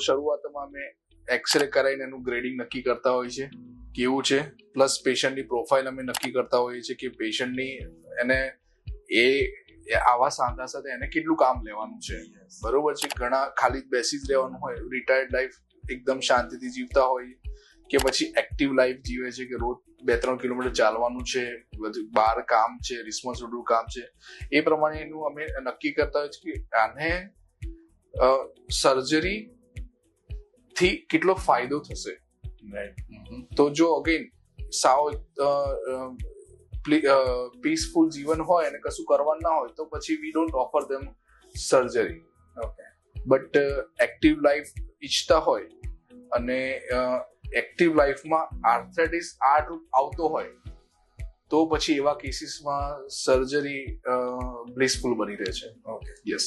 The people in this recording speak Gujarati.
શરૂઆતમાં અમે એક્સરે કરાવીને એનું ગ્રેડિંગ નક્કી કરતા હોય છે કેવું છે, પ્લસ પેશન્ટની પ્રોફાઇલ અમે નક્કી કરતા હોઈએ છીએ કે પેશન્ટની એને આવા સાંધા સાથે એને કેટલું કામ લેવાનું છે. બરોબર છે. ઘણા ખાલી બેસી જ રહેવાનું હોય, રિટાયર્ડ લાઈફ એકદમ શાંતિથી જીવતા હોય, કે પછી એક્ટિવ લાઈફ જીવે છે કે રોજ 2-3 કિલોમીટર ચાલવાનું છે, બધું બહાર કામ છે, રિસ્પોન્સિબલ કામ છે, એ પ્રમાણે એનું અમે નક્કી કરતા હોય છે કે આને સર્જરી થી કેટલો ફાયદો થશે. તો જો અગેન સાવ પીસફુલ જીવન હોય અને કશું કરવાનું ના હોય તો પછી we don't offer them surgery. But active life ઈચ્છતા હોય અને એક્ટિવ લાઈફમાં આર્થરાઇટિસ આવતો હોય તો પછી એવા કેસીસમાં સર્જરી બ્લિસફુલ બની રહે છે. યસ.